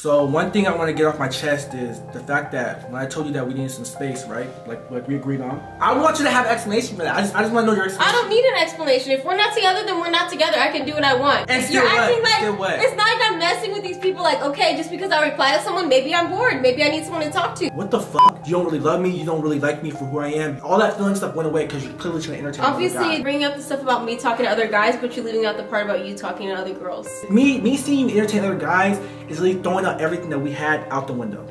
So one thing I want to get off my chest is the fact that when I told you that we needed some space, right? Like we agreed on. I want you to have an explanation for that. I just want to know your explanation. I don't need an explanation. If we're not together, then we're not together. I can do what I want. And still You're acting like still what? It's not like I'm messing with these people. Like, okay, just because I reply to someone, maybe I'm bored. Maybe I need someone to talk to. What the fuck? You don't really love me. You don't really like me for who I am. All that feeling stuff went away because you're clearly trying to entertain. Obviously, bringing up the stuff about me talking to other guys, but you're leaving out the part about you talking to other girls. Me seeing you entertain other guys is really throwing out everything that we had out the window.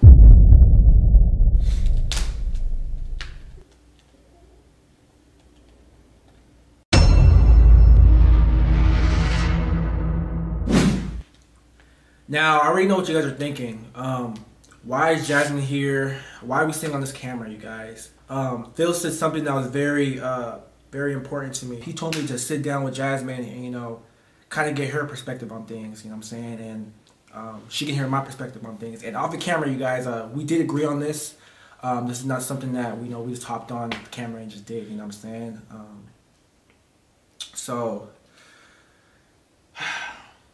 Now, I already know what you guys are thinking. Why is Jasmine here? Why are we sitting on this camera, you guys? Phil said something that was very important to me. He told me to sit down with Jasmine and, you know, kind of get her perspective on things, you know what I'm saying? And she can hear my perspective on things. And off the camera, you guys, we did agree on this. This is not something that we just hopped on the camera and just did, you know what I'm saying? So,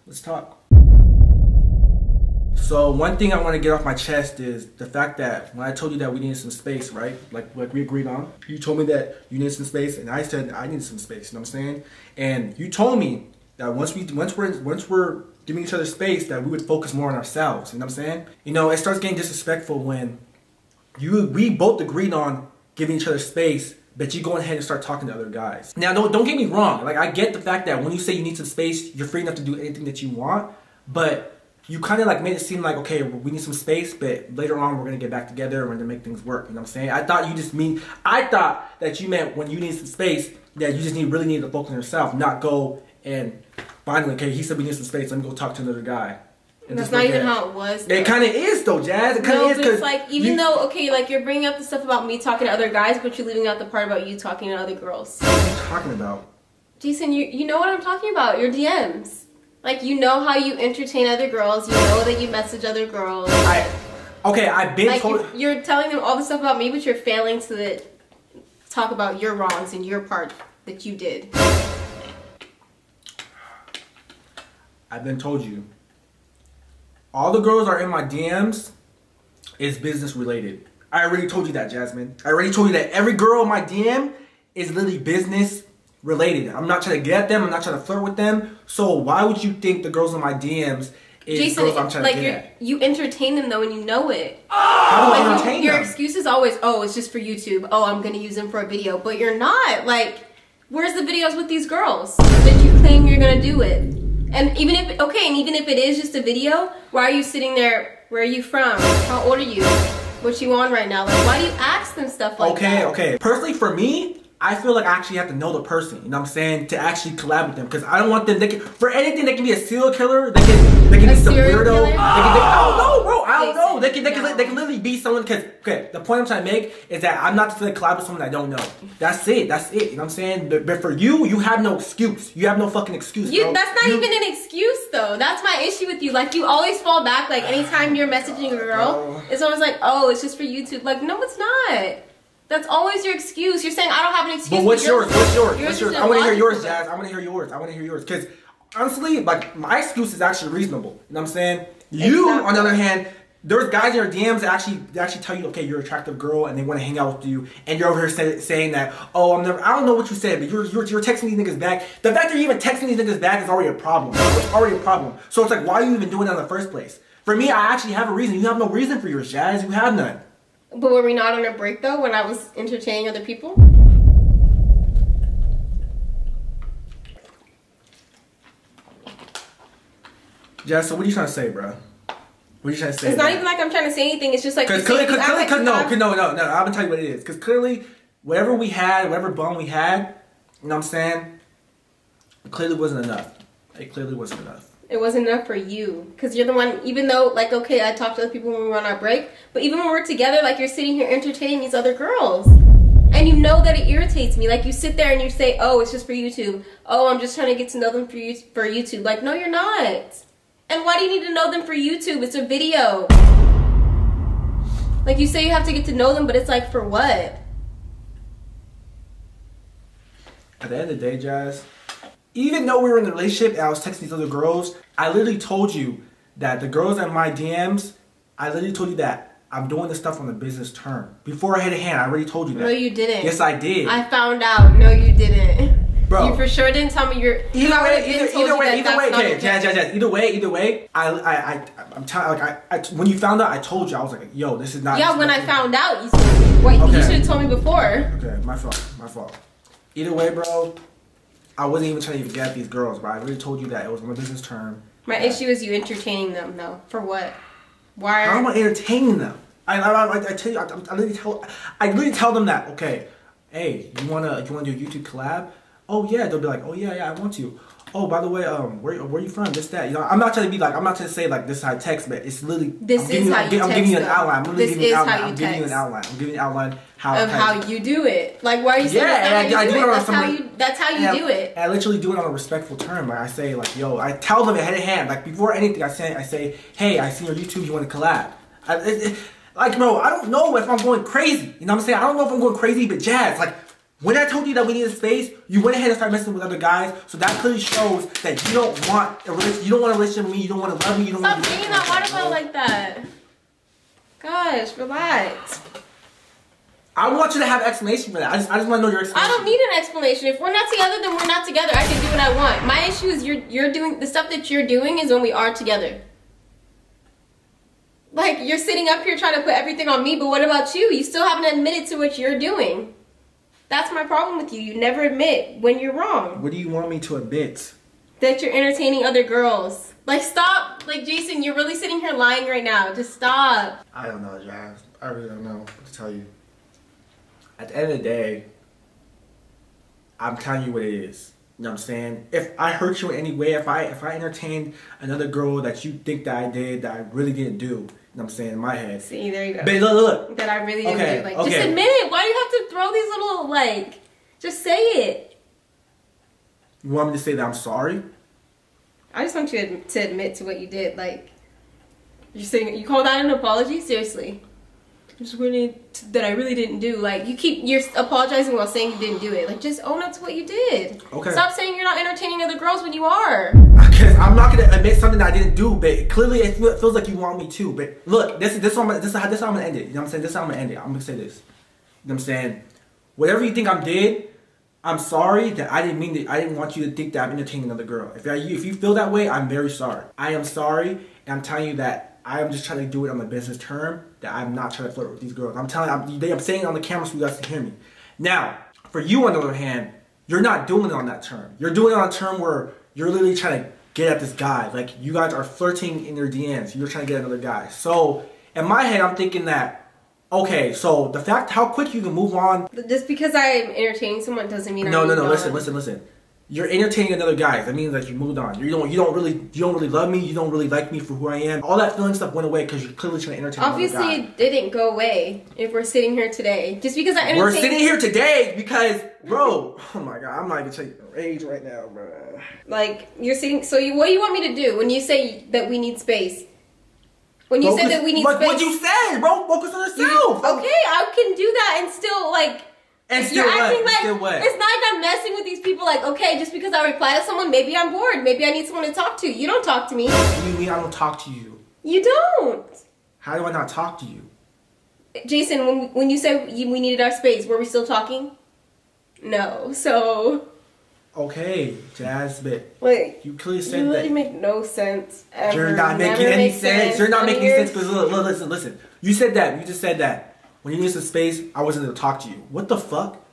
let's talk. So one thing I want to get off my chest is the fact that when I told you that we needed some space, right? Like we agreed on. You told me that you needed some space, and I said I needed some space. You know what I'm saying? And you told me that once we're giving each other space, that we would focus more on ourselves. You know what I'm saying? You know, it starts getting disrespectful when we both agreed on giving each other space, but you go ahead and start talking to other guys. Now, don't get me wrong. Like, I get the fact that when you say you need some space, you're free enough to do anything that you want, but you kind of like made it seem like, okay, we need some space, but later on we're gonna get back together and we're gonna make things work. You know what I'm saying? I thought that you meant when you need some space that you just really need to focus on yourself, not go and finally, okay, he said we need some space, let me go talk to another guy. And that's not even how it was. It kind of is though, Jazz. It kind of is. But it's like, even though, okay, like you're bringing up the stuff about me talking to other guys, but you're leaving out the part about you talking to other girls. What are you talking about? Jason, you know what I'm talking about. Your DMs. Like, you know how you entertain other girls. You know that you message other girls. I've been told. You're telling them all the stuff about me, but you're failing to talk about your wrongs and your part that you did. I've been told you. All the girls are in my DMs is business related. I already told you that, Jasmine. I already told you that every girl in my DM is literally business related. I'm not trying to get at them. I'm not trying to flirt with them. So why would you think the girls in my DMs is Jason, girls I'm trying to get at? You entertain them though, and you know it. How do I entertain them? Your excuse is always, oh, it's just for YouTube. Oh, I'm gonna use them for a video. But you're not. Like, where's the videos with these girls that you claim you're gonna do it? And even if it is just a video, why are you sitting there? Where are you from? How old are you? What you on right now? Like, why do you ask them stuff like that? Okay. Personally, for me, I feel like I actually have to know the person, you know what I'm saying, to actually collab with them. Because I don't want them, for anything, they can be a serial killer, they can be some weirdo. I don't know, bro. I don't know. They can literally be someone, because, okay, the point I'm trying to make is that I'm not going to collab with someone I don't know. That's it. You know what I'm saying? But for you, you have no excuse. You have no fucking excuse, bro. That's not even an excuse, though. That's my issue with you. Like, you always fall back, like, anytime you're messaging a girl, it's always like, oh, it's just for YouTube. Like, no, it's not. That's always your excuse. You're saying I don't have an excuse. But what's yours? I want to hear yours, Jazz. I want to hear yours. Because honestly, like, my excuse is actually reasonable. You know what I'm saying? You, on the other hand, there's guys in your DMs that actually tell you, okay, you're an attractive girl, and they want to hang out with you, and you're over here saying that, oh, I don't know what you said, but you're texting these niggas back. The fact that you're even texting these niggas back is already a problem. It's already a problem. So it's like, why are you even doing that in the first place? For me, I actually have a reason. You have no reason for yours, Jazz. You have none. But were we not on a break, though, when I was entertaining other people? Jess, so what are you trying to say, bro? What are you trying to say? It's not even like I'm trying to say anything. It's just like... No, I'm going to tell you what it is. Because clearly, whatever bond we had, you know what I'm saying? It clearly wasn't enough. It clearly wasn't enough. It wasn't enough for you. Because you're the one, even though, like, okay, I talk to other people when we were on our break, but even when we're together, like, you're sitting here entertaining these other girls. And you know that it irritates me. Like, you sit there and you say, oh, it's just for YouTube. Oh, I'm just trying to get to know them for YouTube. Like, no, you're not. And why do you need to know them for YouTube? It's a video. Like, you say you have to get to know them, but it's like, for what? At the end of the day, Jazz, even though we were in a relationship and I was texting these other girls, I literally told you that the girls in my DMs, I literally told you that I'm doing this stuff on a business term. Before I hit a hand, I already told you that. No, you didn't. Yes, I did. I found out. No, you didn't. Bro. You for sure didn't tell me you're... Either way, okay, Jazz, either way, I'm telling, like, when you found out, I told you, I was like, yo, this is not... Yeah, when I found out, you said, wait, you should have told me before. Okay, my fault. Either way, bro, I wasn't even trying to get at these girls, bro. I already told you that it was on a business term. My issue is you entertaining them, though. For what? Why? How am I entertaining them? I tell you, I literally tell them that, okay, hey, you wanna do a YouTube collab? Oh yeah, they'll be like, oh yeah, I want to. Oh, by the way, where you from? This, that. You know, I'm not trying to say like this is how I text, but it's literally I'm giving you an outline. I'm giving you an outline how you do it. Like, why are you saying that's how you do it? I literally do it on a respectful term. Like I say, like, yo, I tell them hand in hand. Like before anything, I say, hey, I see your YouTube. You want to collab? Like, bro, I don't know if I'm going crazy. You know what I'm saying? I don't know if I'm going crazy, but Jazz, like. When I told you that we needed space, you went ahead and started messing with other guys. So that clearly shows that you don't want a relationship. You don't want a relationship with me. You don't want to love me. You don't want to. Stop being that water bottle like that. Gosh, relax. I want you to have an explanation for that. I just want to know your explanation. I don't need an explanation. If we're not together, then we're not together. I can do what I want. My issue is you're doing the stuff that you're doing is when we are together. Like, you're sitting up here trying to put everything on me, but what about you? You still haven't admitted to what you're doing. That's my problem with you. You never admit when you're wrong. What do you want me to admit? That you're entertaining other girls. Like, stop. Like, Jason, you're really sitting here lying right now. Just stop. I don't know, Jazz. I really don't know what to tell you. At the end of the day, I'm telling you what it is. You know what I'm saying? If I hurt you in any way, if I entertained another girl that you think that I did, that I really didn't do, you know what I'm saying, in my head. See, there you go. But look. That I really didn't do. Like, just admit it. Why do you have to throw these little, like, just say it. You want me to say that I'm sorry? I just want you to admit to what you did. Like, you're saying, you call that an apology? Seriously. Just really, that I really didn't do. Like, you're apologizing while saying you didn't do it. Like, just own up to what you did. Okay. Stop saying you're not entertaining other girls when you are. Because I'm not gonna admit something that I didn't do, but clearly it feels like you want me to. But look, this is how I'm gonna end it. You know what I'm saying? This is how I'm gonna end it. I'm gonna say this. You know what I'm saying? Whatever you think I did, I'm sorry that I didn't mean that. I didn't want you to think that I'm entertaining another girl. If you feel that way, I'm very sorry. I am sorry, and I'm telling you that I am just trying to do it on a business term. That I'm not trying to flirt with these girls. I'm saying it on the camera so you guys can hear me. Now, for you on the other hand, you're not doing it on that term. You're doing it on a term where you're literally trying to get at this guy. Like, you guys are flirting in your DMs. You're trying to get another guy. So, in my head, I'm thinking that, okay, so the fact how quick you can move on. Just because I'm entertaining someone doesn't mean No, listen. You're entertaining another guy. That means that you moved on. You don't really love me. You don't really like me for who I am. All that feeling stuff went away because you're clearly trying to entertain another guy. Obviously, it didn't go away if we're sitting here today. Just because I entertained... We're sitting here today because, bro, oh my God, I'm not even taking rage right now, bro. Like, you're sitting... So what do you want me to do when you say that we need space? When you say that we need space... Like what you said, bro. Focus on yourself. Okay, I can do that and still, like... And still what? It's not like I'm messing with these people. Like, okay, just because I reply to someone, maybe I'm bored. Maybe I need someone to talk to. You don't talk to me. What do you mean I don't talk to you? You don't. How do I not talk to you? Jason, when you said we needed our space, were we still talking? No, so... Okay, Jazz, but wait, you clearly said you that... really make no sense ever. You're not making any sense. You're not making any sense because listen. You said that. You just said that. When you needed some space, I wasn't going to talk to you. What the fuck?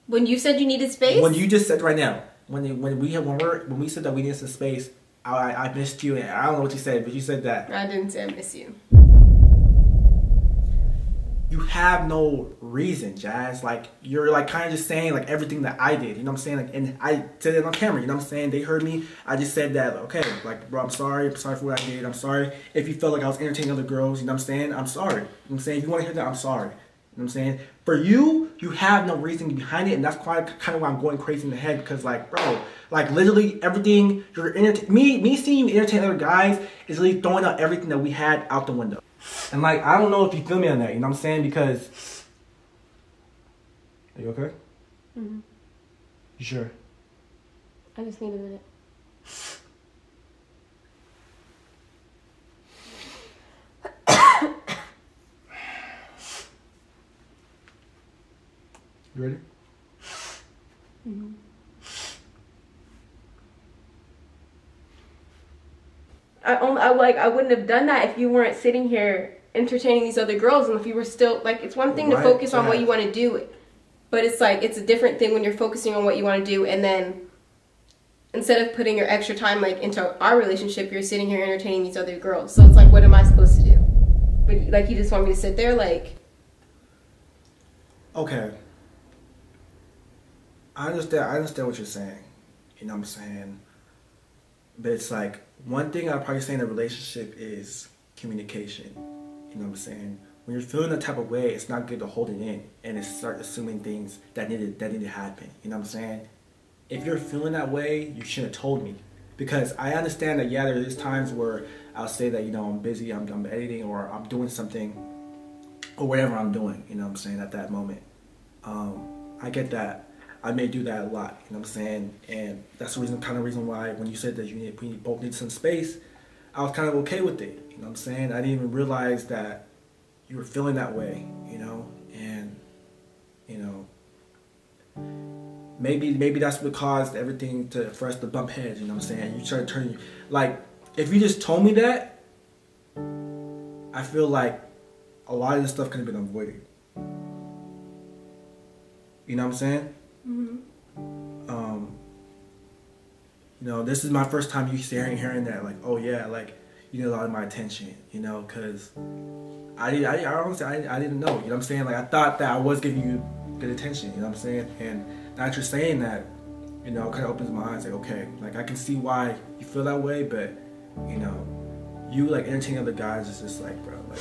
When you said you needed space? When you just said right now. When we said that we needed some space, I missed you, and I don't know what you said, but you said that. I didn't say I miss you. You have no reason, Jazz. Like, you're like kind of just saying like everything that I did. You know what I'm saying? Like, and I said it on camera. You know what I'm saying? They heard me. I just said that. Okay, like, bro, I'm sorry. I'm sorry for what I did. I'm sorry if you felt like I was entertaining other girls. You know what I'm saying? I'm sorry. You know what I'm saying? If you want to hear that, I'm sorry. You know what I'm saying? For you, you have no reason behind it, and that's kind of why I'm going crazy in the head because, like, bro, like literally everything me seeing you entertain other guys is literally throwing out everything that we had out the window. And like, I don't know if you feel me on that, you know what I'm saying? Because, are you okay? Mm-hmm. You sure? I just need a minute. You ready? Mm-hmm. I wouldn't have done that if you weren't sitting here entertaining these other girls, and if you were still like, it's one thing to focus on what you want to do, but it's like, it's a different thing when you're focusing on what you want to do, and then instead of putting your extra time like into our relationship, you're sitting here entertaining these other girls. So it's like, what am I supposed to do? But like, you just want me to sit there like. Okay. I understand what you're saying. You know what I'm saying? But it's like, one thing I'd probably say in a relationship is communication. You know what I'm saying? When you're feeling that type of way, it's not good to hold it in and start assuming things that need to happen. You know what I'm saying? If you're feeling that way, you shouldn't have told me. Because I understand that, yeah, there is times where I'll say that, you know, I'm busy, I'm editing, or I'm doing something, or whatever I'm doing, you know what I'm saying, at that moment. I get that. I may do that a lot, you know what I'm saying? And that's the kind of reason why when you said that we both need some space, I was kind of okay with it, you know what I'm saying? I didn't even realize that you were feeling that way, you know? And, you know, maybe that's what caused everything for us to bump heads, you know what I'm saying? You started turning, like, if you just told me that, I feel like a lot of this stuff could have been avoided. You know what I'm saying? Mm-hmm. You know, this is my first time hearing that, like, oh yeah, like, you need a lot of my attention, you know, because I honestly didn't know, you know what I'm saying? Like, I thought that I was giving you good attention, you know what I'm saying? And now that you're saying that, you know, it kind of opens my eyes, like, okay, like, I can see why you feel that way, but, you know, you, like, entertaining other guys is just like, bro, like,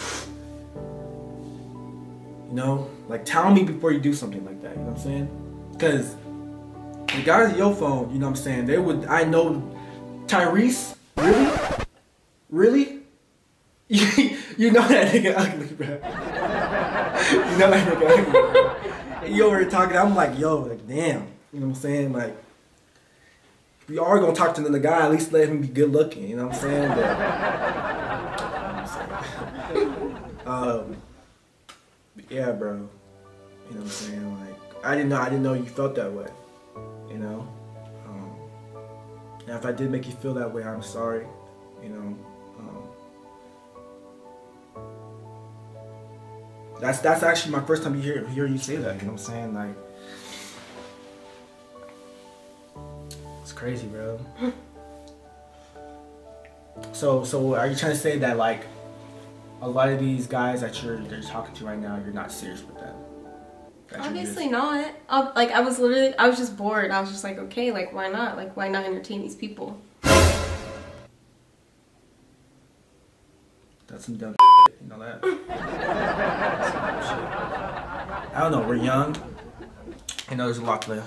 you know, like, tell me before you do something like that, you know what I'm saying? Because the guys at your phone, you know what I'm saying, they would, I know, Tyrese, really? You know that nigga ugly, bro. You know that nigga ugly, bro. And you over here talking, I'm like, yo, like, damn, you know what I'm saying, like, if we are gonna talk to another guy, at least let him be good looking, you know what I'm saying? But, yeah, bro, you know what I'm saying, like, I didn't know you felt that way, you know? And if I did make you feel that way, I'm sorry, you know? That's actually my first time hear you say that, you know what I'm saying? Like, it's crazy, bro. So are you trying to say that, like, a lot of these guys that you're talking to right now, you're not serious with them? Obviously not. I was just bored. I was just like, okay, like, why not? Like, why not entertain these people? That's some dumb shit, you know that? I don't know, we're young. You know, there's a lot to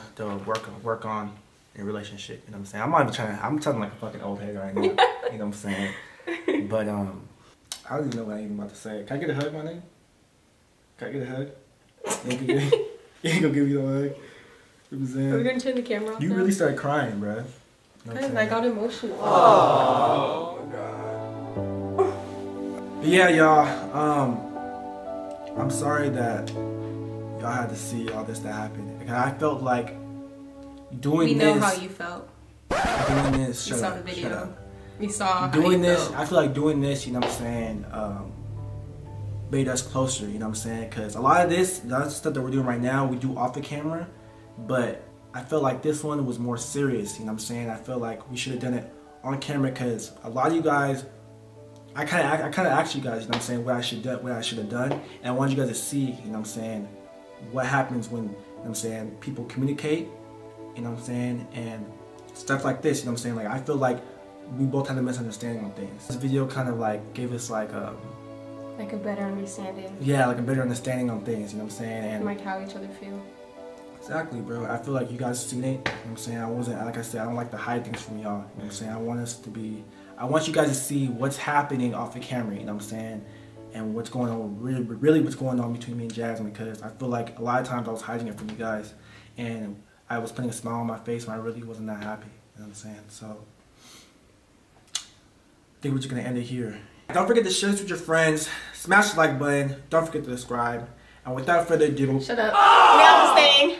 work on in a relationship, you know what I'm saying? I'm talking like a fucking old head right now, you know what I'm saying? But, I don't even know what I'm even about to say. Can I get a hug, my nigga? Can I get a hug? You ain't gonna give me a hug. You know what I'm saying? Are we gonna turn the camera off? You really started crying, bro. Because I got emotional. Oh, God. Yeah, y'all. I'm sorry that y'all had to see all this that happened. Because I felt like doing this. We know how you felt. Doing this. We saw the video. We saw doing how you this. felt. I feel like doing this, you know what I'm saying, made us closer, you know what I'm saying? Because a lot of this, the stuff that we're doing right now, we do off the camera. But I feel like this one was more serious, you know what I'm saying? I feel like we should have done it on camera because a lot of you guys, I kind of asked you guys, you know what I'm saying, what I should have done, and I wanted you guys to see, you know what I'm saying, what happens when, you know what I'm saying, people communicate, you know what I'm saying, and stuff like this, you know what I'm saying. Like, I feel like we both had a misunderstanding on things. This video kind of like gave us like a better understanding. Yeah, like a better understanding on things, you know what I'm saying, and like how each other feel. Exactly, bro. I feel like you guys seen it, you know what I'm saying. Like I said, I don't like to hide things from y'all, you know what I'm saying. I want you guys to see what's happening off the camera, you know what I'm saying, and what's going on, really what's going on between me and Jasmine, because I feel like a lot of times I was hiding it from you guys, and I was putting a smile on my face when I really wasn't that happy, you know what I'm saying. So, I think we're just going to end it here. Don't forget to share this with your friends, smash the like button, don't forget to subscribe, and without further ado, shut up. We got this thing.